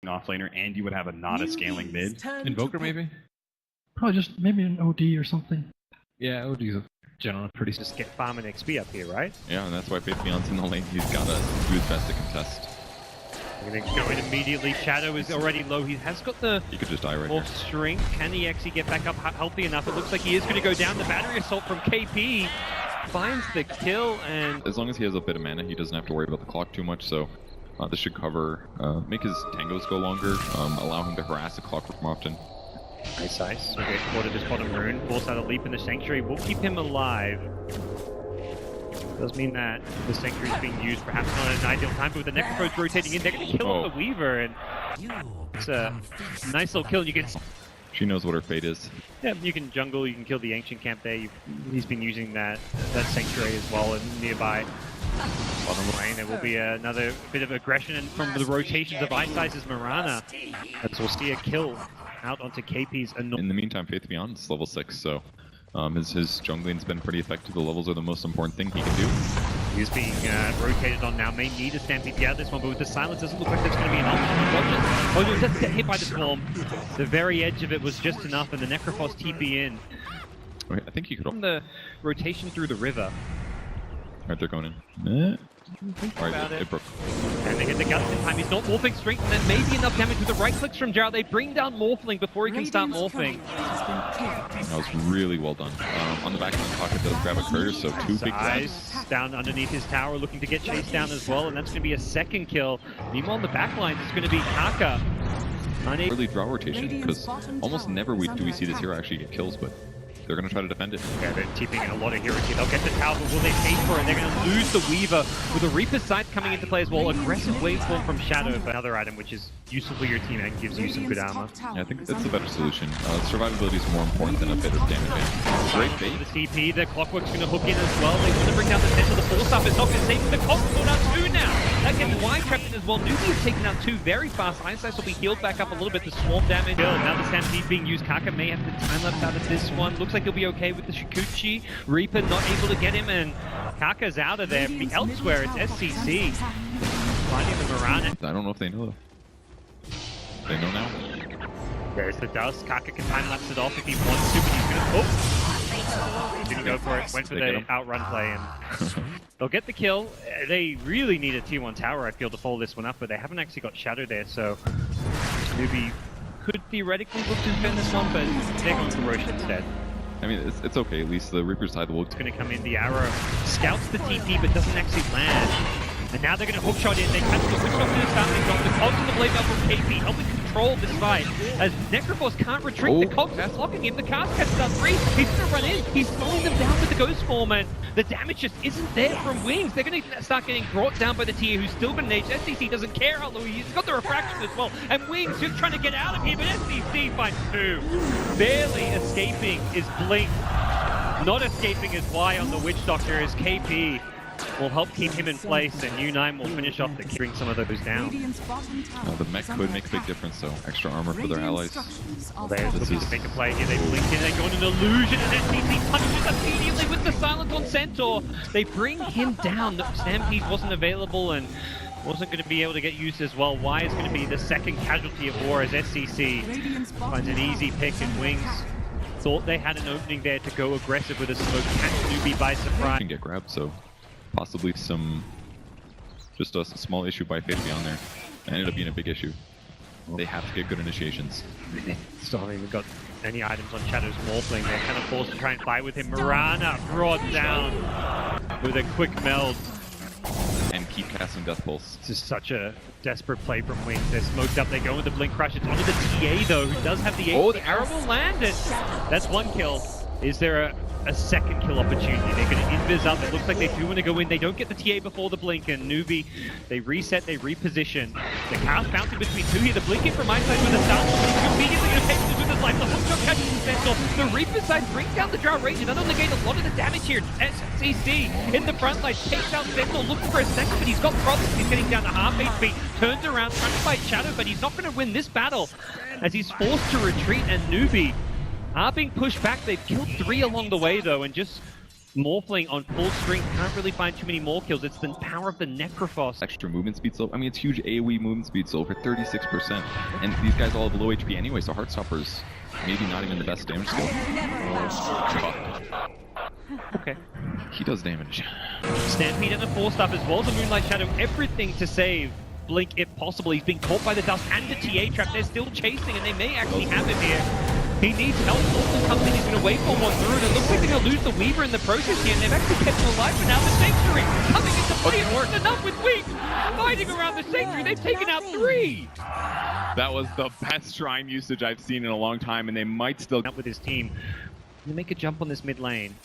offlaner, and you would have a not a scaling mid. Invoker maybe? Probably just maybe an OD or something. Yeah, OD is generally pretty. Just get farm and XP up here, right? Yeah, and that's why Faith Beyond's in the lane. He's got to do his best to contest. We're going to go in immediately. Shadow is already low. He has got the He could just die right more here. strength. Can he actually get back up healthy enough? It looks like he is going to go down. The battery assault from KP finds the kill, and As long as he has a bit of mana, he doesn't have to worry about the clock too much, so this should cover, make his tangos go longer, allow him to harass the clockwork more often. nice. Okay, quarter this bottom rune. Force out a leap in the Sanctuary. Will keep him alive. Does mean that the Sanctuary is being used perhaps not at an ideal time, but with the Necrophos rotating in, they're going to kill off the Weaver, and it's a nice little kill. You can... She knows what her fate is. Yeah, you can jungle, you can kill the Ancient Camp there. He's been using that Sanctuary as well, and nearby bottom lane there will be another bit of aggression, and from the rotations of Ice Ice's Mirana, as we'll see a kill out onto KP's. In the meantime, Faith Beyond's level 6, so his jungling's been pretty effective. The levels are the most important thing he can do. He's being rotated on now. May need a Stampede to get out this one, but with the silence, doesn't look like there's going to be an option. Rogers just get hit by the Swarm. The very edge of it was just enough, and the Necrophos TP in. Okay, I think he could... From the rotation through the river. Alright, they're going in. Alright, it broke. And they get the guts in time. He's not morphing strength, and then maybe enough damage with the right clicks from Jarl. They bring down Morphling before he can start morphing. That was really well done. On the back end, Kaka does grab a courier, so two big grabs. Down underneath his tower, looking to get chased down as well, and that's going to be a second kill. Meanwhile, on the back lines, it's going to be Kaka. Early draw rotation, because almost never do we see this hero actually get kills, but they're going to try to defend it. Yeah, they're tipping in a lot of heroes here. They'll get the tower, but will they pay for it? They're going to lose the Weaver with the Reaper's Scythe coming into play as well. Aggressive waveform from Shadow, but another item which is useful for your team and gives you some good armor. Yeah, I think that's the better solution. Survivability is more important than a bit of damage. Great bait. The CP, the Clockwork's going to hook in as well. They want to bring down the center. The force up is not going to save the Clock's pulled out two now. That gets wide trapped in as well. Newbee has taken out two very fast. Ice Ice will be healed back up a little bit. The swarm damage. Now the Stampede being used. Kaka may have the time left out of this one. Looks like he'll be okay with the Shikuchi. Reaper not able to get him, and Kaka's out of there. Elsewhere, it's SCC. Finding the Mirana. I don't know if they know though. They know now? There's the dust. Kaka can time lapse it off if he wants to, but he's gonna... Oh! Didn't go for it. Went for the outrun play, and they'll get the kill. They really need a tier 1 tower, I feel, to follow this one up, but they haven't actually got Shadow there, so Newbee could theoretically look to defend this one, but they're going for Roche instead. I mean, it's okay. At least the Reaper's Tide will... It's going to come in. The arrow scouts the TP, but doesn't actually land. And now they're going to hookshot in. They catch the Witchlock to the starting drop. The Cogs on the blade up from KP, helping control this fight. As Necrophos can't retreat, the Cogs are blocking him. The cast catches down 3. He's going to run in. He's slowing them down with the Ghost Form, and the damage just isn't there from Wings. They're going to start getting brought down by the TA, who's still going to nage. SCC doesn't care how low he is. He's got the refraction as well. And Wings just trying to get out of here, but SCC finds 2. Barely escaping is Blink. Not escaping is Y on the Witch Doctor, as KP will help keep him in place, and U9 will finish off the bring some of those down. The mech could make a big difference, so extra armor for their allies. They're looking to make a play here. They blink in, they go on an illusion, and SCC punches immediately with the silence on Centaur. They bring him down. The Stampede wasn't available and wasn't going to be able to get used as well. Y is going to be the second casualty of war, as SCC finds an easy pick, and Wings thought they had an opening there to go aggressive with a smoke, catch Newbee by surprise. Can get grabbed, so possibly just a small issue by Faith Beyond there. It ended up being a big issue. They have to get good initiations. Still haven't even got any items on Shadow's Morphling. They're kind of forced to try and fight with him. Mirana brought down with a quick meld. And keep casting Death Pulse. This is such a desperate play from Wings. They're smoked up, they go with the Blink Crush. It's onto the TA though, who does have the ace. The arrow will land it. That's one kill. Is there a second kill opportunity? They're going to invis up. It looks like they do want to go in. They don't get the TA before the blink, and Newbee, they reset, they reposition. The cast bouncing between two here. The blinking from my side with the start. Immediately going to take this with his life. The hookshot catches the Sentinel. The Reaper side brings down the Drow Rage, and that'll negate a lot of the damage here. SCC in the front line takes out Sentinel, looking for a second, but he's got problems. He's getting down to half HP. Turns around, trying to fight Shadow, but he's not going to win this battle as he's forced to retreat, and Newbee are being pushed back. They've killed 3 along the way though, and just Morphling on full strength, can't really find too many more kills. It's the power of the Necrophos. Extra movement speed slow. I mean, it's huge AoE movement speed slow for 36%. And these guys all have low HP anyway, so Heartstopper's maybe not even the best damage skill. Okay. He does damage. Stampede and a 4-star as well as a Moonlight Shadow. Everything to save Blink if possible. He's being caught by the dust and the TA trap. They're still chasing and they may actually have him here. He needs help. Morphling comes in, he's going to waveform one through, and it looks like they're going to lose the Weaver in the process here, and they've actually kept him alive for now. The Sanctuary coming into play. It wasn't enough with Weak fighting around the Sanctuary. They've taken out 3. That was the best shrine usage I've seen in a long time, and they might still out with his team. Gonna make a jump on this mid lane.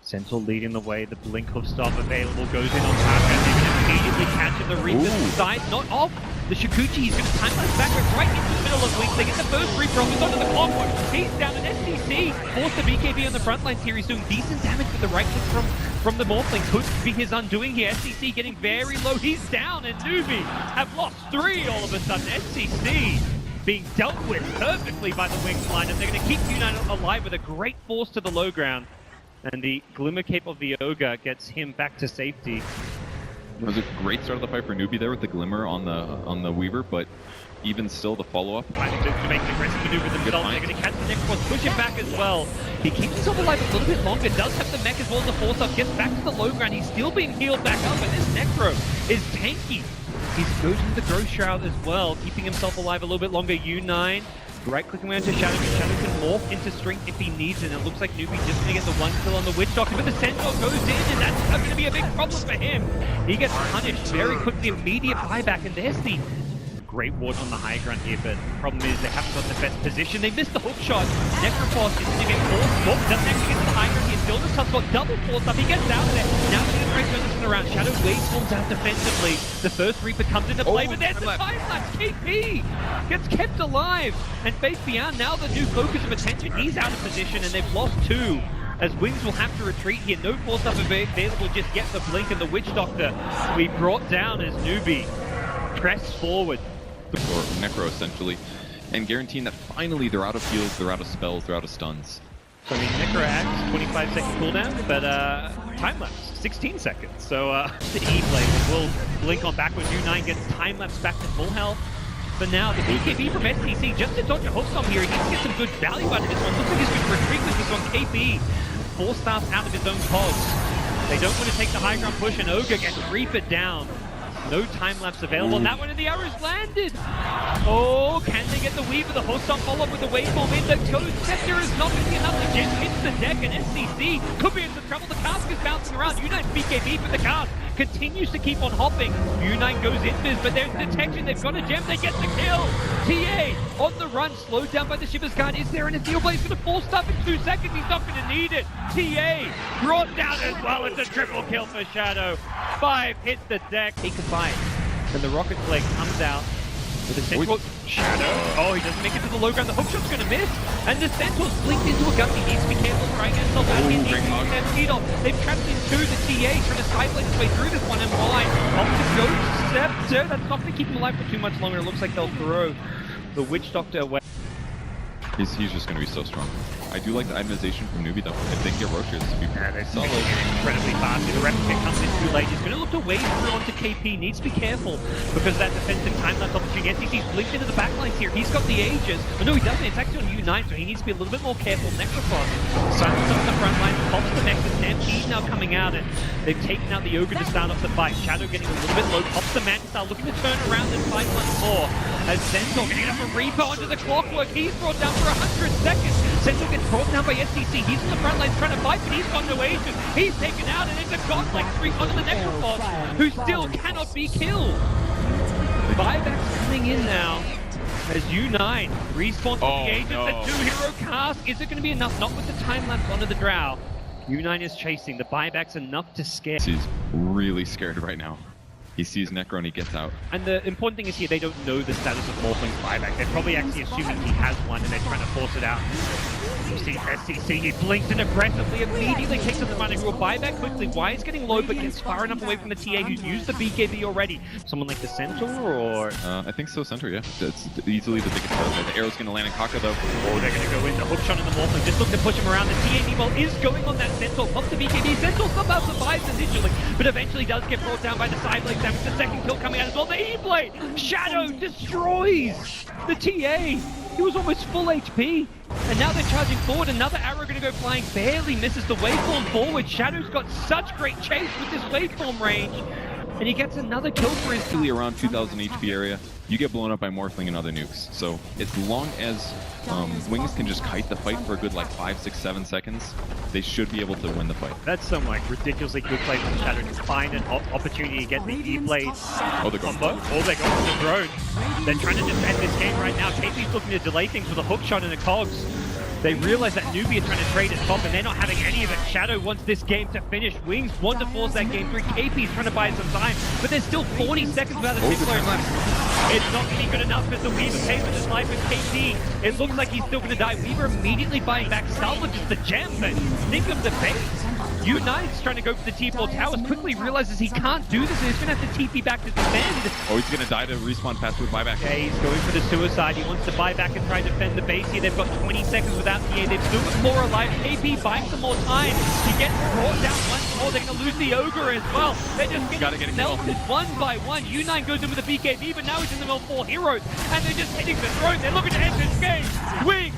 Centaur leading the way, the Blink Hoof Staff available, goes in on top, and they're going to immediately catch the Reaper's side, not off. The Shikuchi, he's going to time us backwards right into the middle of Weak. They get the first Reaper off, he's onto the clockwork. He's down an SCC, forced the BKB on the front lines here. He's doing decent damage with the right click from the Morphling. Could be his undoing here. SCC getting very low, he's down, and Newbee have lost 3 all of a sudden. SCC being dealt with perfectly by the Wings line, and they're going to keep United alive with a great force to the low ground. And the Glimmer Cape of the Ogre gets him back to safety. It was a great start of the fight for Newbee there with the Glimmer on the Weaver, but even still the follow-up. Trying to make an aggressive maneuver themselves. They're going to catch the Necrophos, push him back as well. He keeps himself alive a little bit longer, does have the mech as well as the force up, gets back to the low ground. He's still being healed back up, and this Necro is tanky. He goes into the Growth Shroud as well, keeping himself alive a little bit longer. U9. Right-clicking around to Shadow, and Shadow can morph into strength if he needs it, and it looks like Newbee just going to get the 1 kill on the Witch Doctor, but the Centaur goes in, and that's going to be a big problem for him. He gets punished very quickly, immediate buyback, and there's the great ward on the high ground here, but the problem is they haven't got the best position. They missed the hook shot. Necrophos is going to get forced. Nope, doesn't actually get to the high ground here. Still just got double forced up. He gets out there. Now he's going to try to turn this around. Shadow waveforms out defensively. The first Reaper comes into play, but there's the time lapse. KP gets kept alive. And Faith Beyond, now the new focus of attention. He's out of position, and they've lost 2. As Wings will have to retreat here. No force up available just yet. The Blink and the Witch Doctor will be brought down as Newbee press forward. Or Necro essentially, and guaranteeing that finally they're out of heals, they're out of spells, they're out of stuns. So I mean, Necro acts 25-second cooldown, but time lapse 16 seconds. So the E-Blade will blink on back when U9 gets time lapse back to full health. But now the BKB from STC just to dodge a hook here. He can get some good value out of this one. Looks like he's going to retreat with this one. KP 4 stars out of his own pods. They don't want to take the high ground push, and Ogre gets Reapered down. No time lapse available, and that one in the arrows landed. Oh, can they get the Weaver? The host on follow up with the waveform in. The Code Scepter is not going to be enough. The Jin hits the deck, and SCC could be in some trouble. The cask is bouncing around. U9's BKB, but the cask continues to keep on hopping. U9 goes in this, but there's detection. They've got a gem. They get the kill. TA on the run, slowed down by the Shiver's Guard. Is there an Steel Blade's going to force stuff in 2 seconds? He's not going to need it. TA brought down as well. It's a triple kill for Shadow. 5 hits the deck. He can fight. Then the Rocket Flag comes out with a Centaur. Shadow. Oh, he doesn't make it to the low ground. The hookshot's going to miss. And the Centaur's blinked into a gun. He needs to be careful trying to get himself out. He needs to get speed off. They've trapped into the TA trying to sideline his way through this one. And why? Off the Ghost Scepter. That's not going to keep him alive for too much longer. It looks like they'll throw the Witch Doctor away. He's just going to be so strong. I do like the itemization from Newbee though. I think Roches to be solid. Incredibly fast. The Replica comes in too late. He's going to look to wave through onto KP. Needs to be careful because of that defensive time lapse opportunity. SCC's blinked into the backlines here. He's got the Aegis. But no, he doesn't. It's actually on U9, so he needs to be a little bit more careful. Necrophos silence up the front line, pops the Nexus. Stampede now coming out, and they've taken out the Ogre to start off the fight. Shadow getting a little bit low, pops the Mantis, looking to turn around and fight once more. As Centaur getting up a Reaper onto the clockwork. He's brought down for 100 seconds. Centaur gets brought down by STC. He's in the front lines trying to fight, but he's got no Aegis. He's taken out, and it's a godlike streak onto the Necrophos, who still cannot be killed. Buybacks coming in now. As U9 respawns to the Aegis, the 2-hero cast. Is it going to be enough? Not with the time lapse onto the Drow. U9 is chasing. The buyback's enough to scare. He's really scared right now. He sees Necro and he gets out. And the important thing is here, they don't know the status of Morphling's buyback. They're probably actually assuming he has one and they're trying to force it out. You see SCC, he blinks and aggressively immediately takes on the running rule. Buyback quickly. Wise getting low, but gets far enough away from the TA who's used the BKB already. Someone like the Centaur or... I think so, Centaur, yeah. That's easily the biggest threat. The arrow's going to land in Kaka, though. Oh, they're going to go in. The hook shot in the Morphling. Just look to push him around. The TA meanwhile is going on that Centaur. Pumps the BKB. Centaur somehow survives initially, but eventually does get brought down by the side blade damage. The second kill coming out as well. The E-blade! Shadow destroys the TA! He was almost full HP. And now they're charging forward. Another arrow going to go flying. Barely misses the waveform forward. Shadow's got such great chase with this waveform range. And he gets another kill for his Usually around 2000 HP area, you get blown up by Morphling and other nukes. So as long as Wings can just kite the fight for a good like 5, 6, 7 seconds, they should be able to win the fight. That's some like ridiculously good play from Shadow to find an opportunity to get the E-blade combo. Oh, they're going for the drone. They're trying to just end this game right now. KP's looking to delay things with a hook shot and a cogs. They realize that Newbee are trying to trade at top and they're not having any of it. Shadow wants this game to finish. Wings want to force that game through. KP's trying to buy some time, but there's still 40 seconds without a Cyclone left. It's not going to be good enough as the Weaver pays with his life with KP. It looks like he's still going to die. Weaver immediately buying back salvages the gem, but think of the bait. Unite's trying to go for the T4 towers, quickly realizes he can't do this and he's going to have to TP back to defend. Oh, he's going to die to respawn fast with buyback. Yeah, he's going for the suicide. He wants to buy back and try to defend the base here. They've got 20 seconds without TA. They've still got more alive. KP buying some more time. He gets brought down once more. They're going to lose the Ogre as well. They're just getting melted one by one. U9 goes in with a BKB, but now he's in the L4 heroes. And they're just hitting the throne. They're looking to end this game. Wings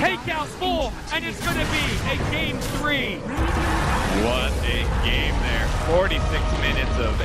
take out 4, and it's going to be a game 3. What a game there. 46 minutes of